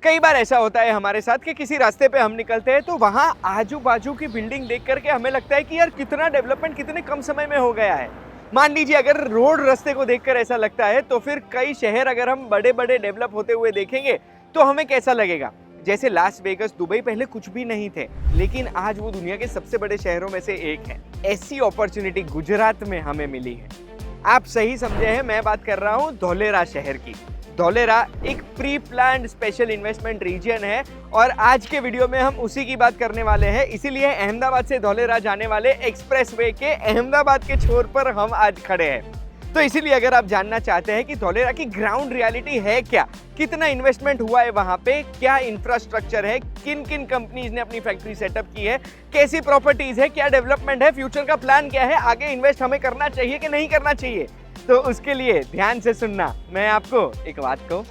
कई बार ऐसा होता है हमारे साथ कि किसी रास्ते पे हम निकलते हैं तो वहाँ आजू बाजू की बिल्डिंग देख करके हमें लगता है कि यार कितना डेवलपमेंट कितने कम समय में हो गया है। मान लीजिए अगर रोड रास्ते को देखकर ऐसा लगता है तो फिर कई शहर अगर हम बड़े बड़े डेवलप होते हुए देखेंगे तो हमें कैसा लगेगा। जैसे लास वेगस, दुबई पहले कुछ भी नहीं थे, लेकिन आज वो दुनिया के सबसे बड़े शहरों में से एक है। ऐसी अपॉर्चुनिटी गुजरात में हमें मिली है। आप सही समझे हैं, मैं बात कर रहा हूँ धोलेरा शहर की। धोलेरा एक pre planned special investment region है और आज के वीडियो में हम उसी की बात करने वाले हैं। इसीलिए अहमदाबाद से धोलेरा जाने वाले एक्सप्रेसवे के अहमदाबाद के छोर पर हम आज खड़े हैं। तो इसीलिए अगर आप जानना चाहते हैं कि धोलेरा की ग्राउंड रियलिटी है क्या, कितना इन्वेस्टमेंट हुआ है वहां पे, क्या इंफ्रास्ट्रक्चर है, किन किन कंपनीज ने अपनी फैक्ट्री सेटअप की है, कैसी प्रॉपर्टीज है, क्या डेवलपमेंट है, फ्यूचर का प्लान क्या है, आगे इन्वेस्ट हमें करना चाहिए कि नहीं करना चाहिए, तो उसके लिए ध्यान से सुनना। मैं आपको एक बात कहूं,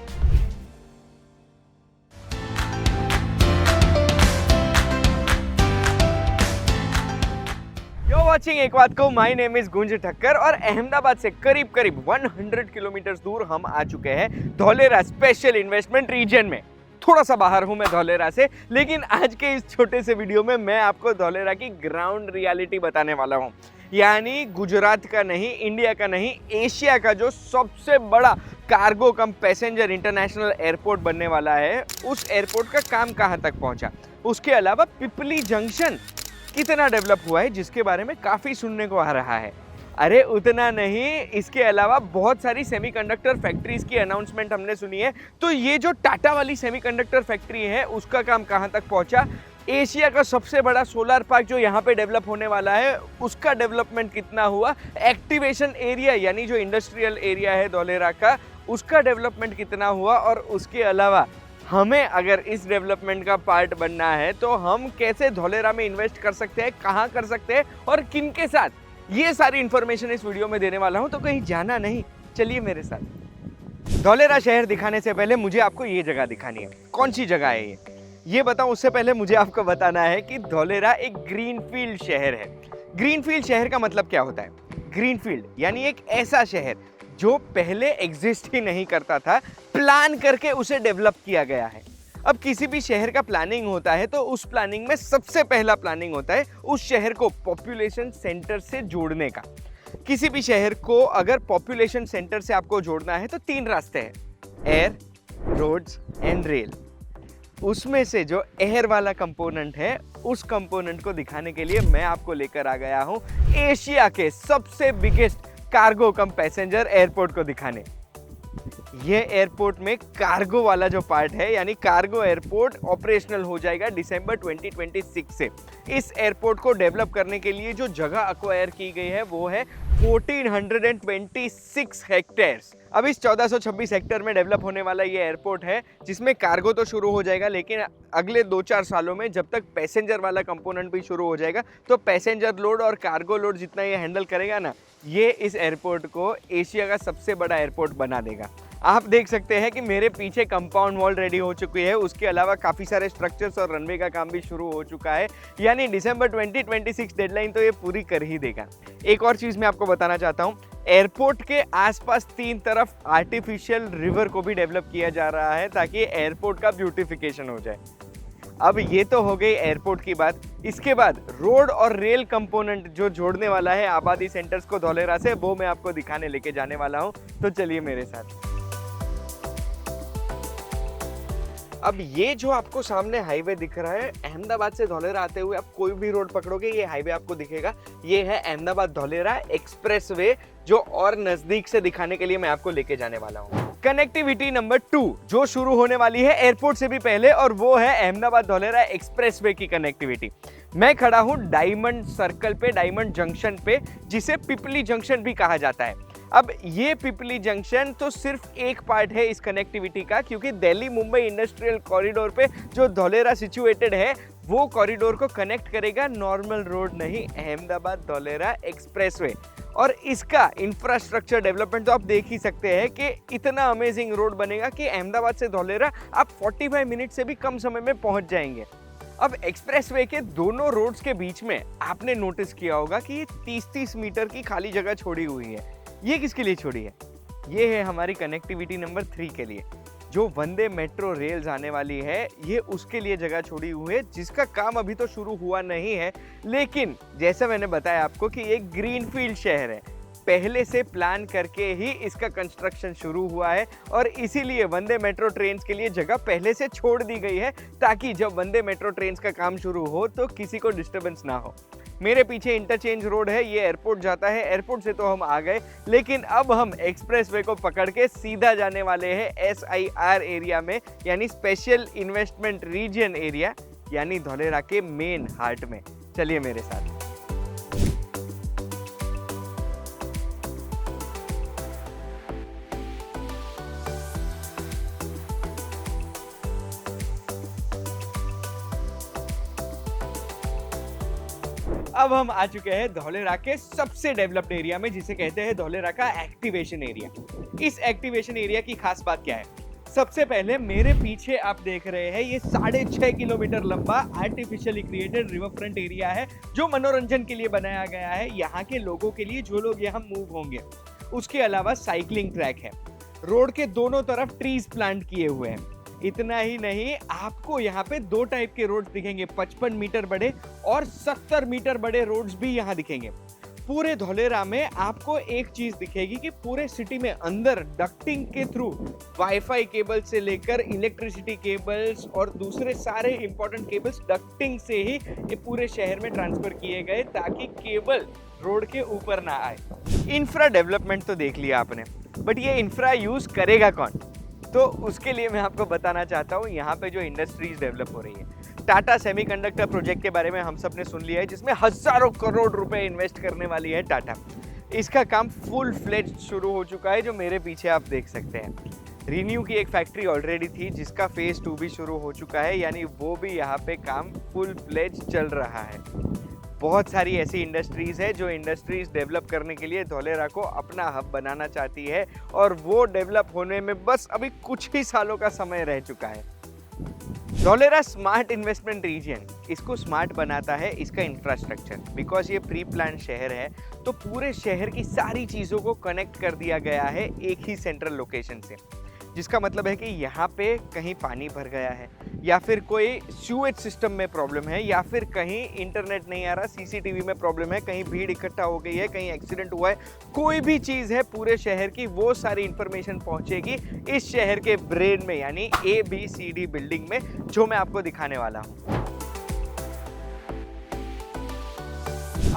वॉचिंग एक बात को, माय नेम इज गुंज ठक्कर और अहमदाबाद से करीब करीब 100 किलोमीटर दूर हम आ चुके हैं धोलेरा स्पेशल इन्वेस्टमेंट रीजन में। थोड़ा सा बाहर हूं मैं धोलेरा से, लेकिन आज के इस छोटे से वीडियो में मैं आपको धोलेरा की ग्राउंड रियलिटी बताने वाला हूं। यानी गुजरात का नहीं, इंडिया का नहीं, एशिया का जो सबसे बड़ा कार्गो कम पैसेंजर इंटरनेशनल एयरपोर्ट बनने वाला है, उस एयरपोर्ट का काम कहां तक पहुंचा। उसके अलावा पिपली जंक्शन कितना डेवलप हुआ है, जिसके बारे में काफ़ी सुनने को आ रहा है। अरे उतना नहीं, इसके अलावा बहुत सारी सेमीकंडक्टर फैक्ट्रीज की अनाउंसमेंट हमने सुनी है। तो ये जो टाटा वाली सेमीकंडक्टर फैक्ट्री है उसका काम कहाँ तक पहुँचा, एशिया का सबसे बड़ा सोलर पार्क जो यहाँ पे डेवलप होने वाला है उसका डेवलपमेंट कितना हुआ, एक्टिवेशन एरिया यानी जो इंडस्ट्रियल एरिया है धोलेरा का उसका डेवलपमेंट कितना हुआ, और उसके अलावा हमें अगर इस डेवलपमेंट का पार्ट बनना है तो हम कैसे धोलेरा में इन्वेस्ट कर सकते हैं, कहाँ कर सकते हैं और किन के साथ, ये सारी इंफॉर्मेशन इस वीडियो में देने वाला हूं। तो कहीं जाना नहीं, चलिए मेरे साथ। धोलेरा शहर दिखाने से पहले मुझे आपको ये जगह दिखानी है। कौन सी जगह है ये बताऊं उससे पहले मुझे आपको बताना है कि धोलेरा एक ग्रीनफील्ड शहर है। ग्रीनफील्ड शहर का मतलब क्या होता है? ग्रीनफील्ड यानी एक ऐसा शहर जो पहले एग्जिस्ट ही नहीं करता था, प्लान करके उसे डेवलप किया गया है। अब किसी भी शहर का प्लानिंग होता है तो उस प्लानिंग में सबसे पहला प्लानिंग होता है उस शहर को पॉपुलेशन सेंटर से जोड़ने का। किसी भी शहर को अगर पॉपुलेशन सेंटर से आपको जोड़ना है तो 3 रास्ते हैं, एयर, रोड्स एंड रेल। उसमें से जो एयर वाला कंपोनेंट है उस कंपोनेंट को दिखाने के लिए मैं आपको लेकर आ गया हूं एशिया के सबसे बिगेस्ट कार्गो कम पैसेंजर एयरपोर्ट को दिखाने। ये एयरपोर्ट में कार्गो वाला जो पार्ट है यानी कार्गो एयरपोर्ट ऑपरेशनल हो जाएगा दिसंबर 2026 से। इस एयरपोर्ट को डेवलप करने के लिए जो जगह अक्वायर की गई है वो है 1426 हेक्टेयर्स। अब इस 1426 हेक्टेयर में डेवलप होने वाला ये एयरपोर्ट है जिसमें कार्गो तो शुरू हो जाएगा, लेकिन अगले 2-4 सालों में जब तक पैसेंजर वाला कंपोनेंट भी शुरू हो जाएगा तो पैसेंजर लोड और कार्गो लोड जितना ये हैंडल करेगा ना, ये इस एयरपोर्ट को एशिया का सबसे बड़ा एयरपोर्ट बना देगा। आप देख सकते हैं कि मेरे पीछे कंपाउंड वॉल रेडी हो चुकी है, उसके अलावा काफ़ी सारे स्ट्रक्चर्स और रनवे का काम भी शुरू हो चुका है, यानी दिसंबर 2026 डेडलाइन तो ये पूरी कर ही देगा। एक और चीज़ मैं आपको बताना चाहता हूँ, एयरपोर्ट के आसपास 3 तरफ आर्टिफिशियल रिवर को भी डेवलप किया जा रहा है ताकि एयरपोर्ट का ब्यूटिफिकेशन हो जाए। अब ये तो हो गई एयरपोर्ट की बात। इसके बाद रोड और रेल कंपोनेंट जो जोड़ने वाला है आबादी सेंटर्स को धोलेरा से, वो मैं आपको दिखाने लेके जाने वाला हूँ। तो चलिए मेरे साथ। अब ये जो आपको सामने हाईवे दिख रहा है, अहमदाबाद से धोलेरा आते हुए आप कोई भी रोड पकड़ोगे ये हाईवे आपको दिखेगा। ये है अहमदाबाद धोलेरा एक्सप्रेसवे, जो और नजदीक से दिखाने के लिए मैं आपको लेके जाने वाला हूँ। कनेक्टिविटी नंबर 2 जो शुरू होने वाली है एयरपोर्ट से भी पहले, और वो है अहमदाबाद धोलेरा एक्सप्रेसवे की कनेक्टिविटी। मैं खड़ा हूँ डायमंड सर्कल पे, डायमंड जंक्शन पे, जिसे पिपली जंक्शन भी कहा जाता है। अब ये पिपली जंक्शन तो सिर्फ एक पार्ट है इस कनेक्टिविटी का, क्योंकि दिल्ली मुंबई इंडस्ट्रियल कॉरिडोर पे जो धोलेरा सिचुएटेड है वो कॉरिडोर को कनेक्ट करेगा, नॉर्मल रोड नहीं, अहमदाबाद धोलेरा एक्सप्रेसवे। और इसका इंफ्रास्ट्रक्चर डेवलपमेंट तो आप देख ही सकते हैं कि इतना अमेजिंग रोड बनेगा कि अहमदाबाद से धोलेरा आप 45 मिनट से भी कम समय में पहुंच जाएंगे। अब एक्सप्रेसवे के दोनों रोड्स के बीच में आपने नोटिस किया होगा कि ये 30-30 मीटर की खाली जगह छोड़ी हुई है। ये किसके लिए छोड़ी है? ये है हमारी कनेक्टिविटी नंबर 3 के लिए, जो वंदे मेट्रो रेल्स आने वाली है, ये उसके लिए जगह छोड़ी हुई है, जिसका काम अभी तो शुरू हुआ नहीं है। लेकिन जैसा मैंने बताया आपको कि ये ग्रीनफील्ड शहर है, पहले से प्लान करके ही इसका कंस्ट्रक्शन शुरू हुआ है और इसीलिए वंदे मेट्रो ट्रेन्स के लिए जगह पहले से छोड़ दी गई है, ताकि जब वंदे मेट्रो ट्रेन्स का काम शुरू हो तो किसी को डिस्टर्बेंस ना हो। मेरे पीछे इंटरचेंज रोड है, ये एयरपोर्ट जाता है, एयरपोर्ट से तो हम आ गए, लेकिन अब हम एक्सप्रेसवे को पकड़ के सीधा जाने वाले हैं SIR एरिया में, यानी स्पेशल इन्वेस्टमेंट रीजन एरिया, यानी धोलेरा के मेन हार्ट में। चलिए मेरे साथ। अब हम आ चुके हैं धोलेरा के सबसे डेवलप्ड एरिया में, जिसे कहते हैं धोलेरा का एक्टिवेशन एरिया। इस एक्टिवेशन एरिया की खास बात क्या है? सबसे पहले मेरे पीछे आप देख रहे हैं, ये 6.5 किलोमीटर लंबा artificially created river front area है, जो मनोरंजन के लिए बनाया गया है यहाँ के लोगों के लिए, जो लोग यहाँ मूव होंगे। उसके अलावा साइकिलिंग ट्रैक है, रोड के दोनों तरफ ट्रीज प्लांट किए हुए हैं। इतना ही नहीं, आपको यहाँ पे 2 टाइप के रोड्स दिखेंगे, 55 मीटर बड़े और 70 मीटर बड़े रोड्स भी यहाँ दिखेंगे। पूरे धोलेरा में आपको एक चीज दिखेगी कि पूरे सिटी में अंदर डक्टिंग के थ्रू वाईफाई केबल से लेकर इलेक्ट्रिसिटी केबल्स और दूसरे सारे इंपॉर्टेंट केबल्स डक्टिंग से ही ये पूरे शहर में ट्रांसफर किए गए, ताकि केबल रोड के ऊपर ना आए। इंफ्रा डेवलपमेंट तो देख लिया आपने, बट ये इंफ्रा यूज करेगा कौन? तो उसके लिए मैं आपको बताना चाहता हूँ, यहाँ पे जो इंडस्ट्रीज डेवलप हो रही है। टाटा सेमीकंडक्टर प्रोजेक्ट के बारे में हम सब ने सुन लिया है, जिसमें हजारों करोड़ रुपए इन्वेस्ट करने वाली है टाटा। इसका काम फुल फ्लेज्ड शुरू हो चुका है, जो मेरे पीछे आप देख सकते हैं। रिन्यू की एक फैक्ट्री ऑलरेडी थी, जिसका फेज 2 भी शुरू हो चुका है, यानी वो भी यहाँ पे काम फुल फ्लेज चल रहा है। बहुत सारी ऐसी इंडस्ट्रीज है जो इंडस्ट्रीज डेवलप करने के लिए धोलेरा को अपना हब बनाना चाहती है, और वो डेवलप होने में बस अभी कुछ ही सालों का समय रह चुका है। धोलेरा स्मार्ट इन्वेस्टमेंट रीजन, इसको स्मार्ट बनाता है इसका इंफ्रास्ट्रक्चर। बिकॉज ये प्री प्लान शहर है, तो पूरे शहर की सारी चीज़ों को कनेक्ट कर दिया गया है एक ही सेंट्रल लोकेशन से, जिसका मतलब है कि यहाँ पे कहीं पानी भर गया है, या फिर कोई सीवेज सिस्टम में प्रॉब्लम है, या फिर कहीं इंटरनेट नहीं आ रहा, CCTV में प्रॉब्लम है, कहीं भीड़ इकट्ठा हो गई है, कहीं एक्सीडेंट हुआ है, कोई भी चीज़ है पूरे शहर की, वो सारी इंफॉर्मेशन पहुँचेगी इस शहर के ब्रेन में, यानी ABCD बिल्डिंग में, जो मैं आपको दिखाने वाला हूँ।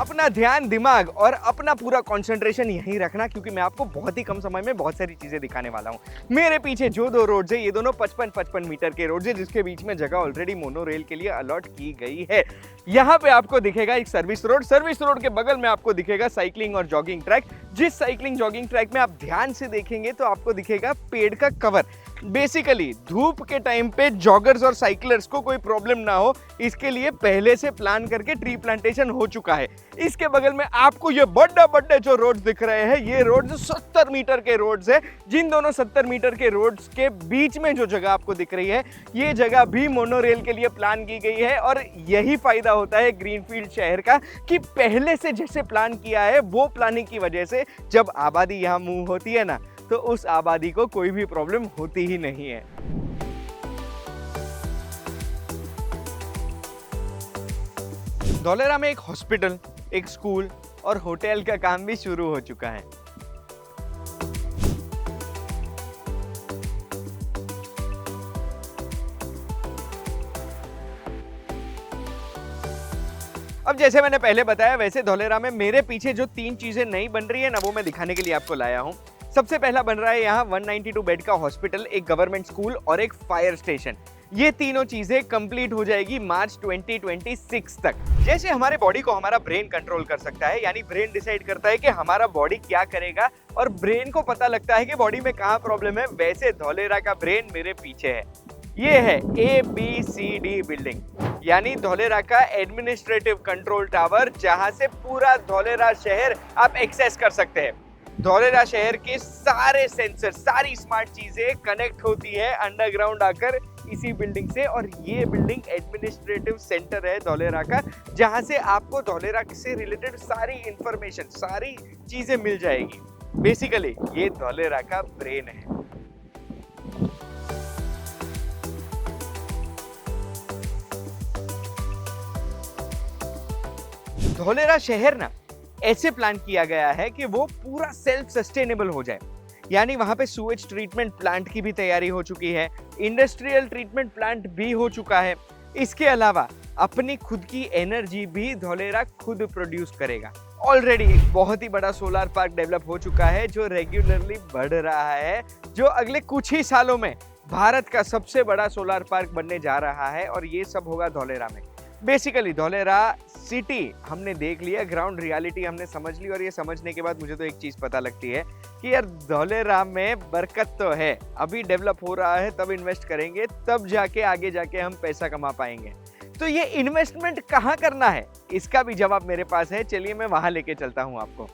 अपना ध्यान, दिमाग और अपना पूरा कंसंट्रेशन यहीं रखना, क्योंकि मैं आपको बहुत ही कम समय में बहुत सारी चीजें दिखाने वाला हूँ। मेरे पीछे जो 2 रोड्स है, ये दोनों 55-55 मीटर के रोड्स है, जिसके बीच में जगह ऑलरेडी मोनो रेल के लिए अलॉट की गई है। यहाँ पे आपको दिखेगा एक सर्विस रोड के बगल में आपको दिखेगा साइकिलिंग और जॉगिंग ट्रैक। जिस साइकिलिंग जॉगिंग ट्रैक में आप ध्यान से देखेंगे तो आपको दिखेगा पेड़ का कवर। बेसिकली धूप के टाइम पे जॉगर्स और साइकिलर्स को कोई प्रॉब्लम ना हो, इसके लिए पहले से प्लान करके ट्री प्लांटेशन हो चुका है। इसके बगल में आपको ये बड़े जो रोड्स दिख रहे हैं, ये रोड्स 70 मीटर के रोड्स है। जिन दोनों 70 मीटर के रोड्स के बीच में जो जगह आपको दिख रही है, ये जगह भी मोनो रेल के लिए प्लान की गई है। और यही फायदा होता है ग्रीनफील्ड शहर का, कि पहले से जैसे प्लान किया है, वो प्लानिंग की वजह से जब आबादी यहाँ मूव होती है ना, तो उस आबादी को कोई भी प्रॉब्लम होती ही नहीं है। धोलेरा में एक हॉस्पिटल, एक स्कूल और होटल का काम भी शुरू हो चुका है। अब जैसे मैंने पहले बताया, वैसे धोलेरा में मेरे पीछे जो 3 चीजें नई बन रही है ना, वो मैं दिखाने के लिए आपको लाया हूँ। सबसे पहला बन रहा है यहाँ 192 बेड का हॉस्पिटल, एक गवर्नमेंट स्कूल और एक फायर स्टेशन। ये तीनों चीजें कंप्लीट हो जाएगी मार्च 2026 तक। जैसे हमारे बॉडी को हमारा ब्रेन कंट्रोल कर सकता है, यानी ब्रेन डिसाइड करता है कि हमारा बॉडी क्या करेगा, और ब्रेन को पता लगता है कि बॉडी में कहाँ प्रॉब्लम है, वैसे धोलेरा का ब्रेन मेरे पीछे है। ये है ABCD बिल्डिंग, यानी धोलेरा का एडमिनिस्ट्रेटिव कंट्रोल टावर, जहां से पूरा धोलेरा शहर आप एक्सेस कर सकते हैं। धोलेरा शहर के सारे सेंसर, सारी स्मार्ट चीजें कनेक्ट होती है अंडरग्राउंड आकर इसी बिल्डिंग से। और ये बिल्डिंग एडमिनिस्ट्रेटिव सेंटर है धोलेरा का, जहां से आपको धोलेरा से रिलेटेड सारी इंफॉर्मेशन, सारी चीजें मिल जाएगी। बेसिकली ये धोलेरा का ब्रेन है। धोलेरा शहर ना ऐसे प्लान किया गया है कि वो पूरा सेल्फ सस्टेनेबल हो जाए। यानी वहां पे सूएज ट्रीटमेंट प्लांट की भी तैयारी हो चुकी है, इंडस्ट्रियल ट्रीटमेंट प्लांट भी हो चुका है। इसके अलावा अपनी खुद की एनर्जी भी धोलेरा खुद प्रोड्यूस करेगा। ऑलरेडी एक बहुत ही बड़ा सोलर पार्क डेवलप हो चुका है जो रेगुलरली बढ़ रहा है, जो अगले कुछ ही सालों में भारत का सबसे बड़ा सोलर पार्क बनने जा रहा है और ये सब होगा धोलेरा में। बेसिकली धोलेरा सिटी हमने देख लिया, ग्राउंड रियलिटी हमने समझ ली और ये समझने के बाद मुझे तो एक चीज पता लगती है कि यार धोलेरा में बरकत तो है। अभी डेवलप हो रहा है, तब इन्वेस्ट करेंगे, तब जाके आगे जाके हम पैसा कमा पाएंगे। तो ये इन्वेस्टमेंट कहाँ करना है, इसका भी जवाब मेरे पास है। चलिए मैं वहां लेके चलता हूं आपको।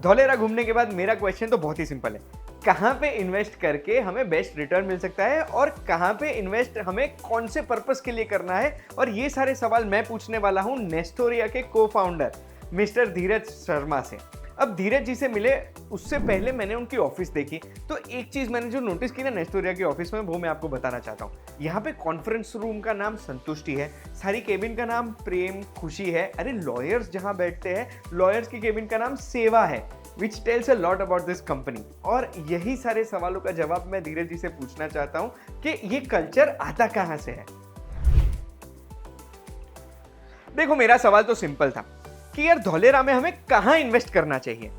धोलेरा घूमने के बाद मेरा क्वेश्चन तो बहुत ही सिंपल है, कहाँ पे इन्वेस्ट करके हमें बेस्ट रिटर्न मिल सकता है और कहाँ पे इन्वेस्ट हमें कौन से पर्पस के लिए करना है। और ये सारे सवाल मैं पूछने वाला हूँ नेस्टोरिया के को फाउंडर मिस्टर धीरज शर्मा से। अब धीरज जी से मिले उससे पहले मैंने उनकी ऑफिस देखी, तो एक चीज मैंने जो नोटिस की ना नेस्टोरिया की ऑफिस में, वो मैं आपको बताना चाहता हूँ। यहाँ पे कॉन्फ्रेंस रूम का नाम संतुष्टि है, सारी केबिन का नाम प्रेम खुशी है। अरे लॉयर्स जहाँ बैठते हैं, लॉयर्स की केबिन का नाम सेवा है, which tells a lot about this company। और यही सारे सवालों का जवाब मैं धीरज जी से पूछना चाहता हूँ कि ये कल्चर आता कहाँ से है। देखो मेरा सवाल तो सिंपल था कि यार धोलेरा में हमें कहाँ इन्वेस्ट करना चाहिए।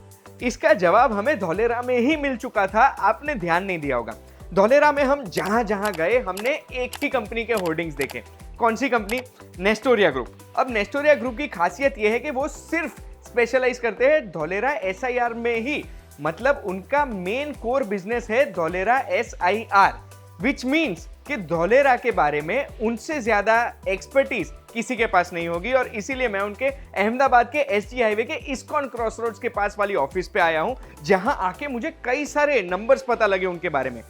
इसका जवाब हमें धोलेरा में ही मिल चुका था, आपने ध्यान नहीं दिया होगा। धोलेरा में हम जहां जहां गए हमने एक ही कंपनी के होर्डिंग्स देखे। कौन सी कंपनी? नेस्टोरिया ग्रुप। अब नेस्टोरिया ग्रुप की खासियत यह है कि वो सिर्फ स्पेशलाइज करते हैं धोलेरा SIR में ही, मतलब उनका मेन कोर बिजनेस है धोलेरा SIR, विच मीन्स कि धोलेरा के बारे में उनसे ज्यादा एक्सपर्टीज किसी के पास नहीं होगी। और इसीलिए मैं उनके अहमदाबाद के SG हाईवे के इस्कॉन क्रॉसरोड्स के पास वाली ऑफिस पे आया हूं, जहां आके मुझे कई सारे नंबर्स पता लगे उनके बारे में।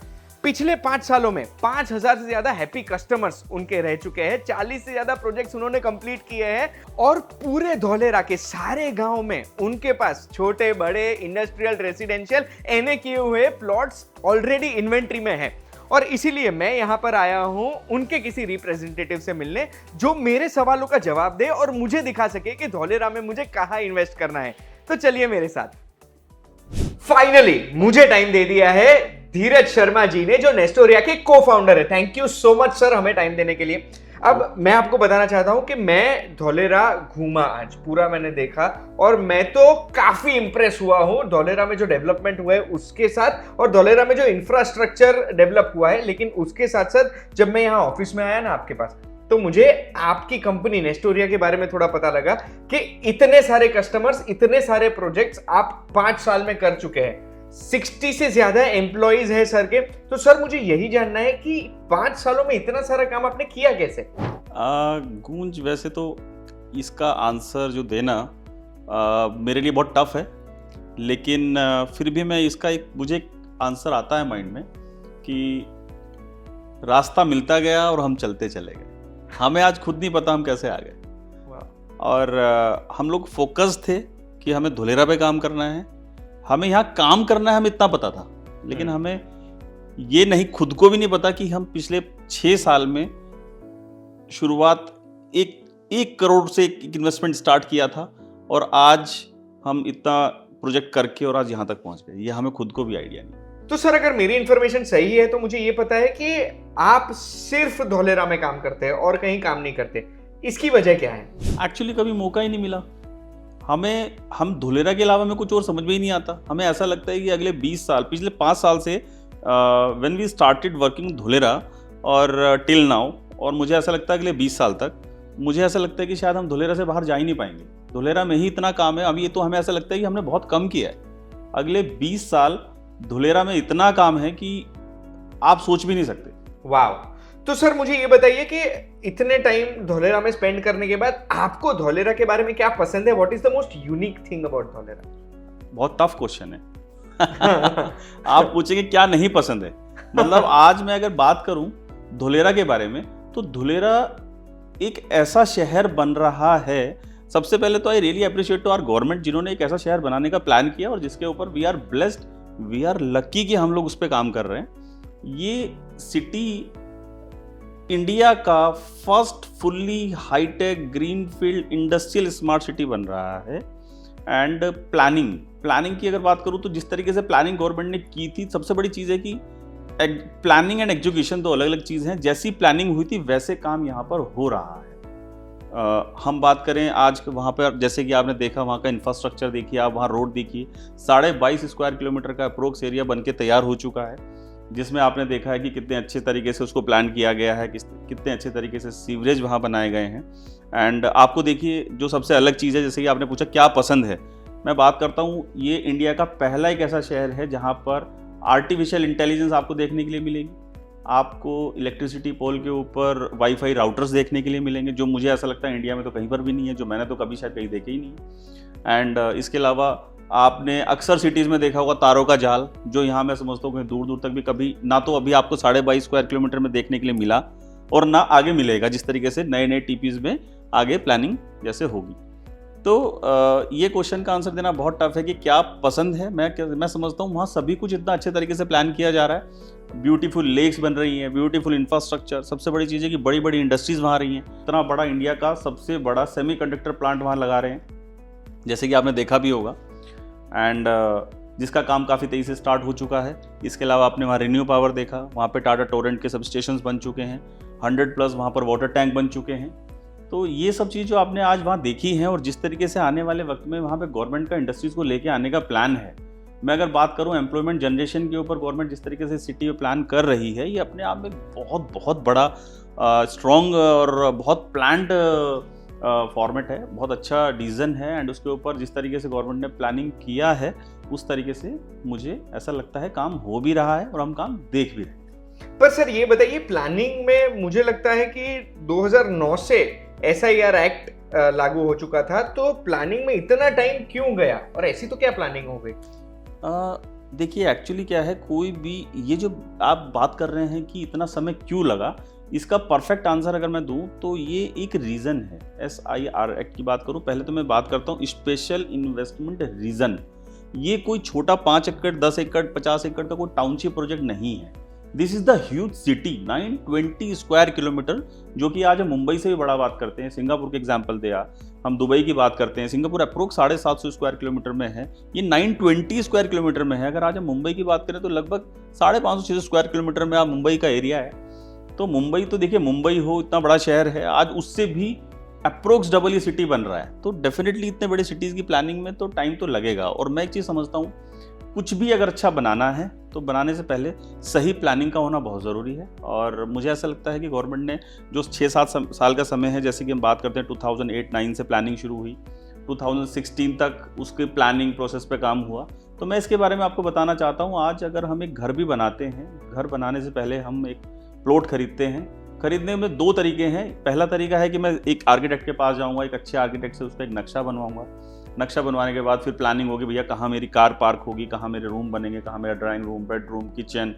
पिछले 5 सालों में 5000 से ज्यादा हैप्पी कस्टमर्स उनके रह चुके हैं, 40 से ज्यादा प्रोजेक्ट्स उन्होंने कंप्लीट किए हैं और पूरे धोलेरा के सारे गांव में उनके पास छोटे बड़े इंडस्ट्रियल रेसिडेंशियल एनए किए हुए प्लॉट्स ऑलरेडी इन्वेंट्री में है। और इसीलिए मैं यहां पर आया हूं उनके किसी रिप्रेजेंटेटिव से मिलने, जो मेरे सवालों का जवाब दे और मुझे दिखा सके कि धोलेरा में मुझे कहां इन्वेस्ट करना है। तो चलिए मेरे साथ। फाइनली मुझे टाइम दे दिया है धीरज शर्मा जी ने, जो नेस्टोरिया के को फाउंडर है। Thank you so much sir हमें टाइम देने के लिए। अब मैं आपको बताना चाहता हूं कि मैं धोलेरा घूमा, आज पूरा मैंने देखा और मैं तो काफी इंप्रेस हुआ हूं धोलेरा में जो डेवलपमेंट हुआ है उसके साथ, और धोलेरा में जो इंफ्रास्ट्रक्चर डेवलप हुआ है। लेकिन उसके साथ साथ जब मैं यहाँ ऑफिस में आया ना आपके पास, तो मुझे आपकी कंपनी नेस्टोरिया के बारे में थोड़ा पता लगा कि इतने सारे कस्टमर्स, इतने सारे प्रोजेक्ट्स आप 5 साल में कर चुके हैं। 60 से ज्यादा एम्प्लॉइज है सर के। तो सर मुझे यही जानना है कि 5 सालों में इतना सारा काम आपने किया कैसे? गूंज, वैसे तो इसका आंसर जो देना मेरे लिए बहुत टफ है, लेकिन फिर भी मैं इसका मुझे एक आंसर आता है माइंड में कि रास्ता मिलता गया और हम चलते चले गए। हमें आज खुद नहीं पता हम कैसे आ गए। और हम लोग फोकस थे कि हमें धोलेरा पे काम करना है, हमें यहाँ काम करना है, हमें इतना पता था। लेकिन हमें ये नहीं, खुद को भी नहीं पता कि हम पिछले 6 साल में शुरुआत 1 करोड़ से एक इन्वेस्टमेंट स्टार्ट किया था और आज हम इतना प्रोजेक्ट करके और आज यहाँ तक पहुँच गए। ये हमें खुद को भी आइडिया नहीं। तो सर अगर मेरी इंफॉर्मेशन सही है तो मुझे ये पता है कि आप सिर्फ धोलेरा में काम करते हैं और कहीं काम नहीं करते। इसकी वजह क्या है? एक्चुअली कभी मौका ही नहीं मिला हमें। हम धोलेरा के अलावा हमें कुछ और समझ में ही नहीं आता। हमें ऐसा लगता है कि अगले 20 साल, पिछले 5 साल से when we started working Dholera और टिल नाउ, और मुझे ऐसा लगता है अगले 20 साल तक मुझे ऐसा लगता है कि शायद हम धोलेरा से बाहर जा ही नहीं पाएंगे। धोलेरा में ही इतना काम है। अभी ये तो हमें ऐसा लगता है कि हमने बहुत कम किया है। अगले 20 साल धोलेरा में इतना काम है कि आप सोच भी नहीं सकते। वाह। तो सर मुझे ये बताइए कि इतने टाइम धोलेरा में स्पेंड करने के बाद आपको धोलेरा के बारे में क्या पसंद है? What is the most unique thing about Dholera? बहुत टफ क्वेश्चन है। आप पूछेंगे क्या नहीं पसंद है। मतलब आज मैं अगर बात करूं धोलेरा के बारे में, तो धोलेरा एक ऐसा शहर बन रहा है सबसे पहले तो I really appreciate to our government, जिन्होंने एक ऐसा शहर बनाने का प्लान किया और जिसके ऊपर we are blessed, we are lucky कि हम लोग उस पर काम कर रहे हैं। ये सिटी इंडिया का first fully hitech greenfield industrial smart city बन रहा है। एंड प्लानिंग की अगर बात करूं तो जिस तरीके से प्लानिंग गवर्नमेंट ने की थी, सबसे बड़ी चीज़ है कि प्लानिंग एंड एग्जीक्यूशन दो अलग अलग चीज़ हैं। जैसी प्लानिंग हुई थी वैसे काम यहाँ पर हो रहा है। हम बात करें आज वहाँ पर, जैसे कि आपने देखा वहाँ का इंफ्रास्ट्रक्चर देखिए, आप वहाँ रोड देखिए, 22.5 स्क्वायर किलोमीटर का अप्रोक्स एरिया बन के तैयार हो चुका है, जिसमें आपने देखा है कि कितने अच्छे तरीके से उसको प्लान किया गया है, कितने अच्छे तरीके से सीवरेज वहाँ बनाए गए हैं। एंड आपको देखिए जो सबसे अलग चीज़ है, जैसे कि आपने पूछा क्या पसंद है, मैं बात करता हूँ, ये इंडिया का पहला एक ऐसा शहर है जहाँ पर आर्टिफिशियल इंटेलिजेंस आपको देखने के लिए मिलेगी। आपको इलेक्ट्रिसिटी पोल के ऊपर वाईफाई राउटर्स देखने के लिए मिलेंगे, जो मुझे ऐसा लगता है इंडिया में तो कहीं पर भी नहीं है, जो मैंने तो कभी शायद कहीं देखे ही नहीं है। एंड इसके अलावा आपने अक्सर सिटीज़ में देखा होगा तारों का जाल, जो यहाँ मैं समझता हूँ कहीं दूर दूर तक भी कभी ना तो अभी आपको 22.5 स्क्वायर किलोमीटर में देखने के लिए मिला और ना आगे मिलेगा, जिस तरीके से नए नए टीपीज़ में आगे प्लानिंग जैसे होगी। तो ये क्वेश्चन का आंसर देना बहुत टफ है कि क्या पसंद है। मैं समझता हूँ वहाँ सभी कुछ इतना अच्छे तरीके से प्लान किया जा रहा है। ब्यूटीफुल लेक्स बन रही हैं, ब्यूटीफुल इंफ्रास्ट्रक्चर, सबसे बड़ी चीज़ है कि बड़ी बड़ी इंडस्ट्रीज़ वहाँ रही हैं। इतना बड़ा इंडिया का सबसे बड़ा सेमीकंडक्टर प्लांट वहाँ लगा रहे हैं, जैसे कि आपने देखा भी होगा। एंड जिसका काम काफ़ी तेज़ी से स्टार्ट हो चुका है। इसके अलावा आपने वहाँ रिन्यू पावर देखा, वहाँ पे टाटा टोरेंट के सब स्टेशंस बन चुके हैं, 100+ वहाँ पर वाटर टैंक बन चुके हैं। तो ये सब चीज़ जो आपने आज वहाँ देखी हैं और जिस तरीके से आने वाले वक्त में वहाँ पे गवर्नमेंट का इंडस्ट्रीज़ को लेके आने का प्लान है। मैं अगर बात करूँ एम्प्लॉयमेंट जनरेशन के ऊपर, गवर्नमेंट जिस तरीके से सिटी में प्लान कर रही है, ये अपने आप में बहुत बड़ा स्ट्रॉन्ग और बहुत प्लान्ड फॉर्मेट है, बहुत अच्छा डिसीजन है। एंड उसके ऊपर जिस तरीके से गवर्नमेंट ने प्लानिंग किया है, उस तरीके से मुझे ऐसा लगता है काम हो भी रहा है और हम काम देख भी रहे हैं। पर सर ये बताइए, प्लानिंग में मुझे लगता है कि 2009 से SIR एक्ट लागू हो चुका था, तो प्लानिंग में इतना टाइम क्यों गया और ऐसी तो क्या प्लानिंग हो गई? देखिए एक्चुअली क्या है, कोई भी ये जो आप बात कर रहे हैं कि इतना समय क्यों लगा, इसका परफेक्ट आंसर अगर मैं दूं तो ये एक रीज़न है। SIR एक्ट की बात करूं, पहले तो मैं बात करता हूं स्पेशल इन्वेस्टमेंट रीजन। ये कोई छोटा 5 एकड़ 10 एकड़ 50 एकड़ का कोई टाउनशिप प्रोजेक्ट नहीं है। This is the huge city, 920 square kilometre, जो कि आज हम मुंबई से भी बड़ा बात करते हैं। सिंगापुर के एग्जाम्पल दिया, हम दुबई की बात करते हैं, सिंगापुर अप्रोक्स 750 स्क्वायर किलोमीटर में है, ये 920 स्क्वायर किलोमीटर में है। अगर आज हम मुंबई की बात करें तो लगभग 550-600 स्क्वायर किलोमीटर में आप मुंबई का एरिया है। तो मुंबई तो देखिए, मुंबई हो इतना बड़ा शहर है, आज उससे भी अप्रोक्स डबल ये सिटी बन रहा है। तो डेफिनेटली इतने बड़े सिटीज़ की प्लानिंग में तो टाइम तो लगेगा। और मैं एक चीज़ समझता हूँ, कुछ भी अगर अच्छा बनाना है तो बनाने से पहले सही प्लानिंग का होना बहुत ज़रूरी है। और मुझे ऐसा लगता है कि गवर्नमेंट ने जो 6-7 साल का समय है, जैसे कि हम बात करते हैं 2008-9 से प्लानिंग शुरू हुई, 2016 तक उसके प्लानिंग प्रोसेस पे काम हुआ। तो मैं इसके बारे में आपको बताना चाहता हूँ। आज अगर हम एक घर भी बनाते हैं, घर बनाने से पहले हम एक प्लॉट खरीदते हैं। खरीदने में 2 तरीके हैं। पहला तरीका है कि मैं एक आर्किटेक्ट के पास जाऊँगा, एक अच्छे आर्किटेक्ट से उसका एक नक्शा बनवाऊँगा। नक्शा बनवाने के बाद फिर प्लानिंग होगी, भैया कहाँ मेरी कार पार्क होगी, कहाँ मेरे रूम बनेंगे, कहाँ मेरा ड्राइंग रूम, बेडरूम, किचन,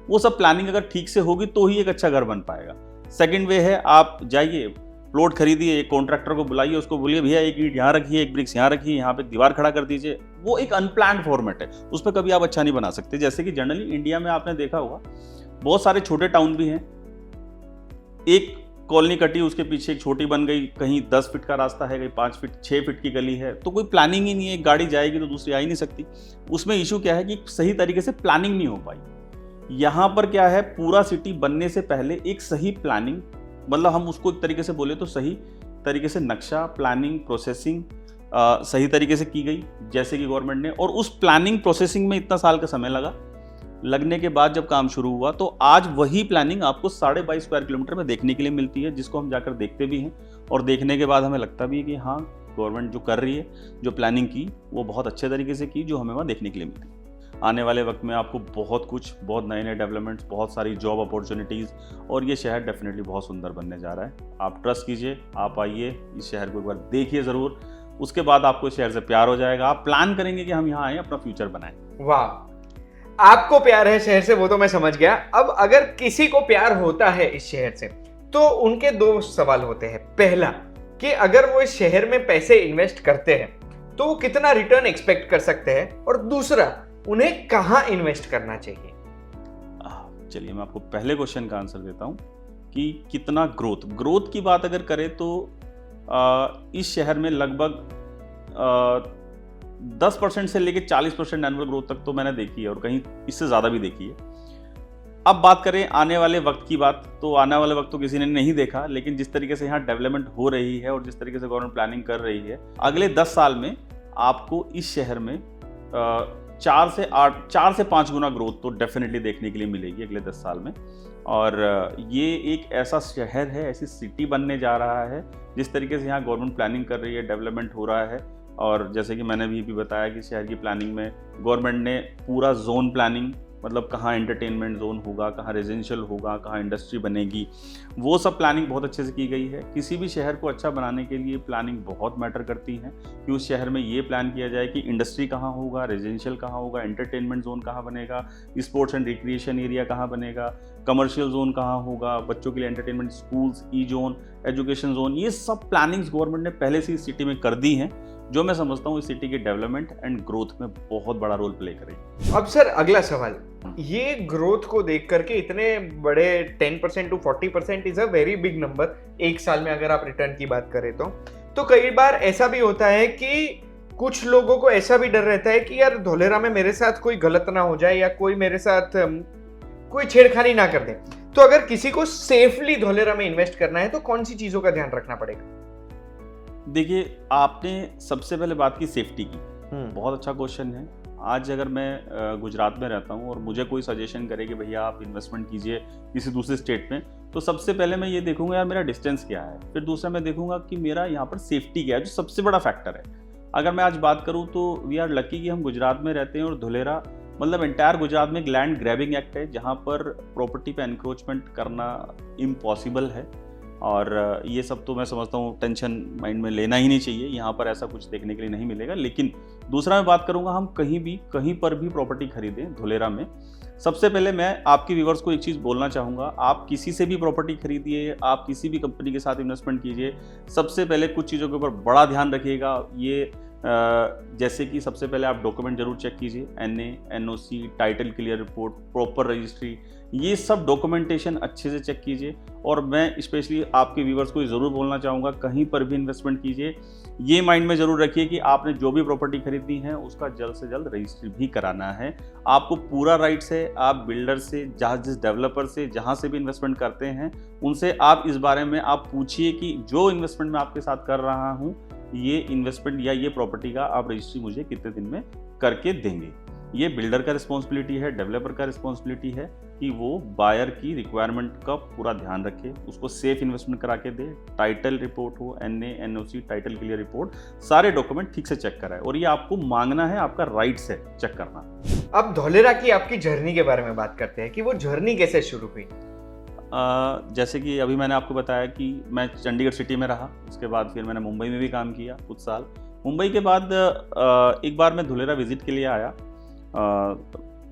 वो सब प्लानिंग अगर ठीक से होगी तो ही एक अच्छा घर बन पाएगा। सेकंड वे है, आप जाइए प्लॉट खरीदिए, एक कॉन्ट्रैक्टर को बुलाइए, उसको बोलिए भैया एक ईंट यहाँ रखिए, एक ब्रिक्स यहाँ रखिए, यहाँ पे दीवार खड़ा कर दीजिए। वो एक अनप्लान्ड फॉर्मेट है, उस पर कभी आप अच्छा नहीं बना सकते। जैसे कि जनरली इंडिया में आपने देखा होगा बहुत सारे छोटे टाउन भी हैं, एक कॉलोनी कटी, उसके पीछे एक छोटी बन गई, कहीं 10 फीट का रास्ता है, कहीं 5 फीट 6 फीट की गली है, तो कोई प्लानिंग ही नहीं है, गाड़ी जाएगी तो दूसरी आ ही नहीं सकती। उसमें इशू क्या है कि सही तरीके से प्लानिंग नहीं हो पाई। यहाँ पर क्या है, पूरा सिटी बनने से पहले एक सही प्लानिंग, मतलब हम उसको एक तरीके से बोले तो सही तरीके से नक्शा, प्लानिंग, प्रोसेसिंग सही तरीके से की गई, जैसे कि गवर्नमेंट ने। और उस प्लानिंग प्रोसेसिंग में इतना साल का समय लगने के बाद जब काम शुरू हुआ, तो आज वही प्लानिंग आपको 22.5 स्क्वायर किलोमीटर में देखने के लिए मिलती है, जिसको हम जाकर देखते भी हैं। और देखने के बाद हमें लगता भी है कि हाँ, गवर्नमेंट जो कर रही है, जो प्लानिंग की, वो बहुत अच्छे तरीके से की, जो हमें वहाँ देखने के लिए मिलती है। आने वाले वक्त में आपको बहुत नए डेवलपमेंट्स, बहुत सारी जॉब अपॉर्चुनिटीज़, और ये शहर डेफिनेटली बहुत सुंदर बनने जा रहा है। आप ट्रस्ट कीजिए, आप आइए, इस शहर को एक बार देखिए ज़रूर। उसके बाद आपको इस शहर से प्यार हो जाएगा, आप प्लान करेंगे कि हम यहाँ आए, अपना फ्यूचर बनाएं। वाह, आपको प्यार है शहर से, वो तो मैं समझ गया। अब अगर किसी को प्यार होता है इस शहर से, तो उनके 2 सवाल होते हैं। पहला, कि अगर वो इस शहर में पैसे इन्वेस्ट करते हैं तो वो कितना रिटर्न एक्सपेक्ट कर सकते हैं, और दूसरा उन्हें कहाँ इन्वेस्ट करना चाहिए? चलिए मैं आपको पहले क्वेश्चन का आंसर देता हूं कि कितना ग्रोथ की बात अगर करें तो इस शहर में लगभग 10% से लेकर 40% एनुअल ग्रोथ तक तो मैंने देखी है, और कहीं इससे ज़्यादा भी देखी है। अब बात करें आने वाले वक्त की बात, तो आने वाले वक्त तो किसी ने नहीं देखा, लेकिन जिस तरीके से यहाँ डेवलपमेंट हो रही है और जिस तरीके से गवर्नमेंट प्लानिंग कर रही है, अगले 10 साल में आपको इस शहर में 4 से 5 गुना ग्रोथ तो डेफिनेटली देखने के लिए मिलेगी अगले 10 साल में। और ये एक ऐसा शहर है, ऐसी सिटी बनने जा रहा है जिस तरीके से यहाँ गवर्नमेंट प्लानिंग कर रही है, डेवलपमेंट हो रहा है। और जैसे कि मैंने भी बताया कि शहर की प्लानिंग में गवर्नमेंट ने पूरा जोन प्लानिंग, मतलब कहाँ एंटरटेनमेंट जोन होगा, कहाँ रेजिडेंशियल होगा, कहाँ इंडस्ट्री बनेगी, वो सब प्लानिंग बहुत अच्छे से की गई है। किसी भी शहर को अच्छा बनाने के लिए प्लानिंग बहुत मैटर करती है कि उस शहर में ये प्लान किया जाए कि इंडस्ट्री कहाँ होगा, रेजिडेंशियल कहाँ होगा, एंटरटेनमेंट जोन कहाँ बनेगा, स्पोर्ट्स एंड रिक्रिएशन एरिया कहाँ बनेगा, कमर्शियल जोन कहाँ होगा, बच्चों के लिए एंटरटेनमेंट, स्कूल्स, ई जोन, एजुकेशन जोन, ये सब प्लानिंग्स गवर्नमेंट ने पहले से इस सिटी में कर दी हैं, जो मैं समझता हूँ इस सिटी के डेवलपमेंट एंड ग्रोथ में बहुत बड़ा रोल प्ले करेगी। अब सर अगला सवाल, ये ग्रोथ को देख करके इतने बड़े 10% to 40% is a very big number एक साल में अगर आप रिटर्न की बात करें तो कई बार ऐसा भी होता है कि कुछ लोगों को ऐसा भी डर रहता है कि यार धोलेरा में मेरे साथ कोई गलत ना हो जाए या कोई मेरे साथ कोई छेड़खानी ना कर दे। तो अगर किसी को सेफली धोलेरा में इन्वेस्ट करना है तो कौन सी चीजों का ध्यान रखना पड़ेगा? देखिए, आपने सबसे पहले बात की सेफ्टी की, बहुत अच्छा क्वेश्चन है। आज अगर मैं गुजरात में रहता हूँ और मुझे कोई सजेशन करे कि भैया आप इन्वेस्टमेंट कीजिए किसी दूसरे स्टेट में, तो सबसे पहले मैं ये देखूंगा यार मेरा डिस्टेंस क्या है, फिर दूसरा मैं देखूंगा कि मेरा यहाँ पर सेफ्टी क्या है, जो सबसे बड़ा फैक्टर है। अगर मैं आज बात करूँ तो वी आर लकी कि हम गुजरात में रहते हैं, और धुलेरा मतलब एंटायर गुजरात में एक लैंड ग्रैबिंग एक्ट है जहाँ पर प्रॉपर्टी पे एनक्रोचमेंट करना इम्पॉसिबल है, और ये सब तो मैं समझता हूँ टेंशन माइंड में लेना ही नहीं चाहिए, यहाँ पर ऐसा कुछ देखने के लिए नहीं मिलेगा। लेकिन दूसरा मैं बात करूँगा, हम कहीं पर भी प्रॉपर्टी खरीदें धुलेरा में, सबसे पहले मैं आपके व्यूवर्स को एक चीज़ बोलना चाहूँगा, आप किसी से भी प्रॉपर्टी खरीदिए, आप किसी भी कंपनी के साथ इन्वेस्टमेंट कीजिए, सबसे पहले कुछ चीज़ों के ऊपर बड़ा ध्यान रखिएगा। ये जैसे कि सबसे पहले आप डॉक्यूमेंट जरूर चेक कीजिए, NA, NOC, title clear report, proper registry, ये सब डॉक्यूमेंटेशन अच्छे से चेक कीजिए। और मैं स्पेशली आपके व्यूवर्स को ज़रूर बोलना चाहूँगा, कहीं पर भी इन्वेस्टमेंट कीजिए, ये माइंड में ज़रूर रखिए कि आपने जो भी प्रॉपर्टी खरीदनी है उसका जल्द से जल्द रजिस्ट्री भी कराना है। आपको पूरा राइट्स है, आप बिल्डर से, जिस डेवलपर से, जहाँ से भी इन्वेस्टमेंट करते हैं, उनसे आप इस बारे में आप पूछिए कि जो इन्वेस्टमेंट मैं आपके साथ कर रहा हूँ, ये इन्वेस्टमेंट या ये प्रॉपर्टी का आप रजिस्ट्री मुझे कितने दिन में करके देंगे। ये बिल्डर का रिस्पॉन्सिबिलिटी है, डेवलपर का रिस्पॉन्सिबिलिटी है कि वो बायर की रिक्वायरमेंट का पूरा ध्यान रखे, उसको सेफ इन्वेस्टमेंट करा के दे, टाइटल रिपोर्ट हो, NA, NOC, title clear report, सारे डॉक्यूमेंट ठीक से चेक कराए, और ये आपको मांगना है, आपका राइट्स है चेक करना। अब धोलेरा की आपकी जर्नी के बारे में बात करते हैं कि वो जर्नी कैसे शुरू हुई। जैसे कि अभी मैंने आपको बताया कि मैं चंडीगढ़ सिटी में रहा, उसके बाद फिर मैंने मुंबई में भी काम किया कुछ साल। मुंबई के बाद एक बार मैं धुलेरा विजिट के लिए आया,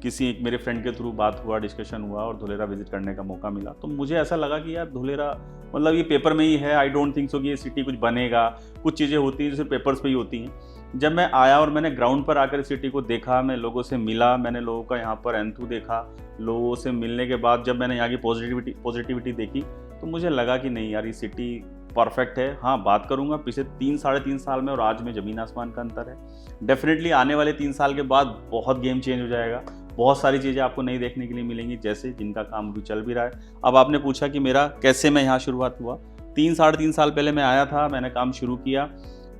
किसी एक मेरे फ्रेंड के थ्रू बात हुआ, डिस्कशन हुआ और धुलेरा विजिट करने का मौका मिला। तो मुझे ऐसा लगा कि यार धुलेरा मतलब ये पेपर में ही है, आई डोंट थिंक सो कि ये सिटी कुछ बनेगा, कुछ चीज़ें होती हैं जो सिर्फ पेपर्स पे ही होती हैं। जब मैं आया और मैंने ग्राउंड पर आकर सिटी को देखा, मैं लोगों से मिला, मैंने लोगों का यहाँ पर एंथू देखा, लोगों से मिलने के बाद जब मैंने यहाँ की पॉजिटिविटी देखी, तो मुझे लगा कि नहीं यार ये सिटी परफेक्ट है। हाँ, बात करूँगा पिछले 3-3.5 साल में और आज में ज़मीन आसमान का अंतर है। डेफिनेटली आने वाले 3 साल के बाद बहुत गेम चेंज हो जाएगा, बहुत सारी चीज़ें आपको नहीं देखने के लिए मिलेंगी, जैसे जिनका काम भी चल भी रहा है। अब आपने पूछा कि मेरा कैसे मैं यहाँ शुरुआत हुआ, 3-3.5 साल पहले मैं आया था, मैंने काम शुरू किया।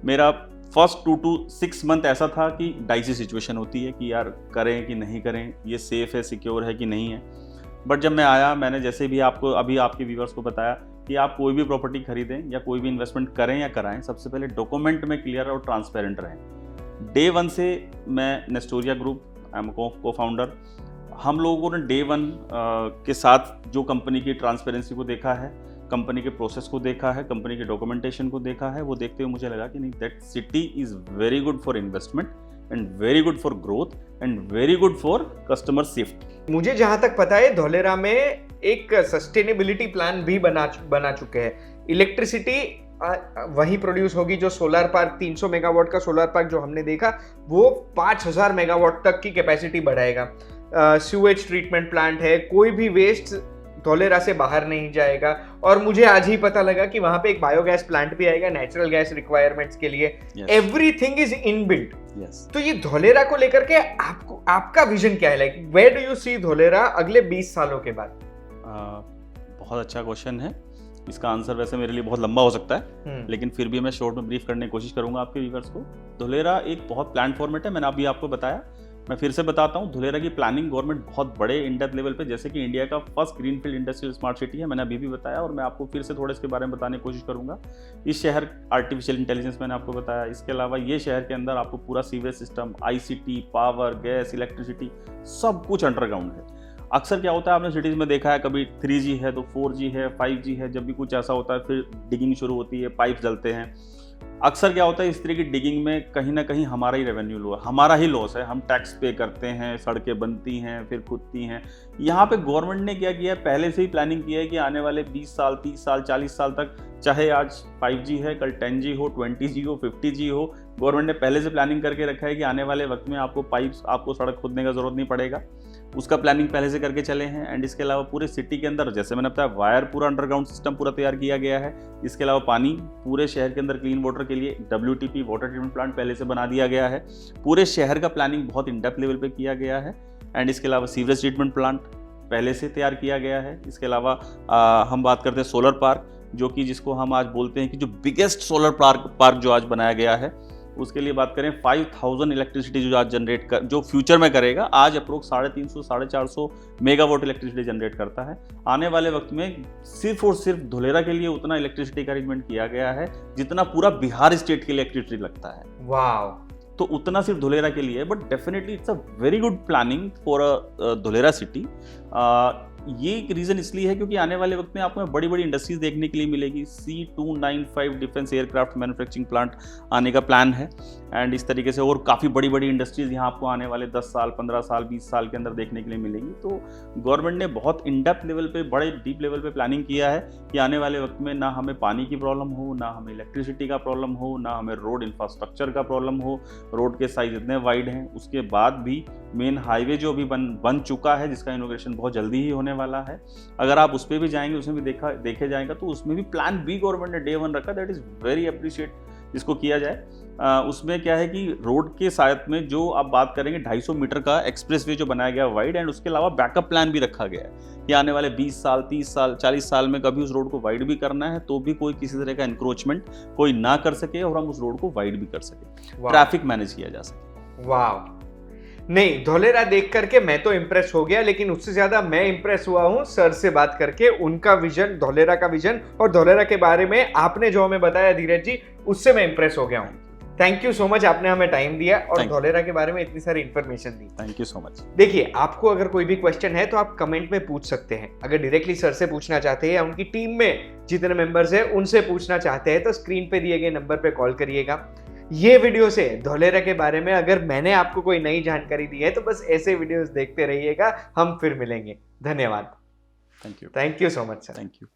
मेरा फर्स्ट 2 to 6 मंथ ऐसा था कि डाइसी सिचुएशन होती है कि यार करें कि नहीं करें, ये सेफ़ है, सिक्योर है कि नहीं है। बट जब मैं आया, मैंने जैसे भी आपको अभी आपके व्यूवर्स को बताया कि आप कोई भी प्रॉपर्टी खरीदें या कोई भी इन्वेस्टमेंट करें या कराएं, सबसे पहले डॉक्यूमेंट में क्लियर और ट्रांसपेरेंट रहें। डे 1 से मैं नेस्टोरिया ग्रुप, आई एम को फाउंडर, हम लोगों ने डे 1 के साथ जो कंपनी की ट्रांसपेरेंसी को देखा है, कंपनी के प्रोसेस को देखा है, कंपनी के डॉक्यूमेंटेशन को देखा है, वो देखते हुए मुझे लगा कि नहीं, that city is very good for investment and very good for growth and very good for customer safety. मुझे जहां तक पता है धोलेरा में एक सस्टेनेबिलिटी प्लान भी बना चुके हैं। इलेक्ट्रिसिटी वही प्रोड्यूस होगी जो सोलर पार्क 300 मेगावाट का सोलर पार्क जो हमने देखा वो 5000 मेगावाट तक की कैपेसिटी बढ़ाएगा। सीवेज ट्रीटमेंट प्लांट है, कोई भी वेस्ट धोलेरा से बाहर नहीं जाएगा। और मुझे आज ही पता लगा कि वहां पे एक बायोगैस प्लांट भी आएगा नेचुरल गैस रिक्वायरमेंट्स के लिए। Everything is inbuilt. तो ये धोलेरा को लेकर के आपका विजन क्या है? Like where do you see Dholera अगले 20 सालों के बाद? बहुत अच्छा क्वेश्चन है। इसका आंसर वैसे मेरे लिए बहुत लंबा हो सकता है, लेकिन फिर भी मैं शॉर्ट में ब्रीफ करने की कोशिश करूंगा आपके व्यूअर्स को। धोलेरा एक बहुत प्लान फॉर्मेट है, मैंने अभी आपको बताया, मैं फिर से बताता हूँ। धोलेरा की प्लानिंग गवर्नमेंट बहुत बड़े इन डेप्थ लेवल पे, जैसे कि इंडिया का first greenfield industrial smart city है, मैंने अभी भी बताया और मैं आपको फिर से थोड़े इसके बारे में बताने की कोशिश करूंगा। इस शहर आर्टिफिशियल इंटेलिजेंस मैंने आपको बताया, इसके अलावा ये शहर के अंदर आपको पूरा sewage system, ICT, power, gas, electricity सब कुछ अंडरग्राउंड है। अक्सर क्या होता है, आपने सिटीज़ में देखा है, कभी 3G है तो 4G है, 5G है, जब भी कुछ ऐसा होता है फिर डिगिंग शुरू होती है, पाइप जलते हैं। अक्सर क्या होता है, इस तरह की डिगिंग में कहीं ना कहीं हमारा ही रेवेन्यू लो है, हमारा ही लॉस है, हम टैक्स पे करते हैं, सड़कें बनती हैं फिर खुदती हैं। यहाँ पे गवर्नमेंट ने क्या किया है, पहले से ही प्लानिंग किया है कि आने वाले 20 साल, 30 साल, 40 साल तक, चाहे आज 5G है, कल 10G हो, 20G हो, 50G हो, गवर्नमेंट ने पहले से प्लानिंग करके रखा है कि आने वाले वक्त में आपको सड़क खोदने का जरूरत नहीं पड़ेगा। उसका प्लानिंग पहले से करके चले हैं। एंड इसके अलावा पूरे सिटी के अंदर, जैसे मैंने बताया, वायर पूरा अंडरग्राउंड सिस्टम पूरा तैयार किया गया है। इसके अलावा पानी पूरे शहर के अंदर क्लीन वाटर के लिए WTP वाटर ट्रीटमेंट प्लांट पहले से बना दिया गया है। पूरे शहर का प्लानिंग बहुत इन डेप्थ लेवल पे किया गया है। एंड इसके अलावा सीवरेज ट्रीटमेंट प्लांट पहले से तैयार किया गया है। इसके अलावा हम बात करते हैं सोलर पार्क, जो कि जिसको हम आज बोलते हैं कि जो बिगेस्ट सोलर पार्क जो आज बनाया गया है, उसके लिए बात करें 5000 इलेक्ट्रिसिटी जो आज जो फ्यूचर में करेगा, आज अप्रोक्स 350-450 मेगावाट इलेक्ट्रिसिटी जनरेट करता है। आने वाले वक्त में सिर्फ और सिर्फ धोलेरा के लिए उतना इलेक्ट्रिसिटी का अरेंजमेंट किया गया है जितना पूरा बिहार स्टेट के लिए इलेक्ट्रिसिटी लगता है। वाह! तो उतना सिर्फ धोलेरा के लिए, but definitely it's a very good planning for a Dholera city. ये एक रीज़न इसलिए है क्योंकि आने वाले वक्त में आपको बड़ी बड़ी इंडस्ट्रीज देखने के लिए मिलेगी। C295 defence aircraft manufacturing plant आने का प्लान है। एंड इस तरीके से और काफ़ी बड़ी बड़ी इंडस्ट्रीज यहाँ आपको आने वाले 10 साल, 15 साल, 20 साल के अंदर देखने के लिए मिलेगी। तो गवर्नमेंट ने बहुत इन डेप्थ लेवल पे, बड़े डीप लेवल पे प्लानिंग किया है कि आने वाले वक्त में ना हमें पानी की प्रॉब्लम हो, ना हमें इलेक्ट्रिसिटी का प्रॉब्लम हो, ना हमें रोड इंफ्रास्ट्रक्चर का प्रॉब्लम हो। रोड के साइज इतने वाइड हैं, उसके बाद भी मेन हाईवे जो अभी बन चुका है, जिसका इनोग्रेशन बहुत जल्दी ही होने वाला है, अगर आप उस पर भी जाएंगे, उसमें भी देखे जाएगा, तो उसमें भी प्लान बी गवर्नमेंट ने Day 1 रखा। दैट इज वेरी अप्रिशिएट जिसको किया जाए। उसमें क्या है कि रोड के साथ में जो आप बात करेंगे 250 मीटर का एक्सप्रेसवे जो बनाया गया वाइड, एंड उसके अलावा बैकअप प्लान भी रखा गया है कि आने वाले 20 साल, 30 साल, 40 साल में कभी उस रोड को वाइड भी करना है तो भी कोई किसी तरह का इंक्रोचमेंट कोई ना कर सके और हम उस रोड को वाइड भी कर सके, ट्रैफिक मैनेज किया जा सके। वाह! नहीं, धोलेरा देख करके मैं तो इम्प्रेस हो गया, लेकिन उससे ज्यादा मैं इम्प्रेस हुआ हूँ सर से बात करके। उनका विजन, धोलेरा का विजन और धोलेरा के बारे में आपने जो हमें बताया धीरज जी, उससे मैं इम्प्रेस हो गया हूँ। थैंक यू सो मच, आपने हमें टाइम दिया और धोलेरा के बारे में इतनी सारी information the. Thank you so much. देखिए, आपको अगर कोई भी क्वेश्चन है तो आप कमेंट में पूछ सकते हैं। अगर डायरेक्टली सर से पूछना चाहते हैं या उनकी टीम में जितने मेंबर्स हैं उनसे पूछना चाहते हैं तो स्क्रीन पे दिए गए नंबर पे कॉल करिएगा। ये वीडियो से धोलेरा के बारे में अगर मैंने आपको कोई नई जानकारी दी है तो बस ऐसे वीडियोस देखते रहिएगा। हम फिर मिलेंगे। धन्यवाद। Thank you. Thank you so much sir. Thank you.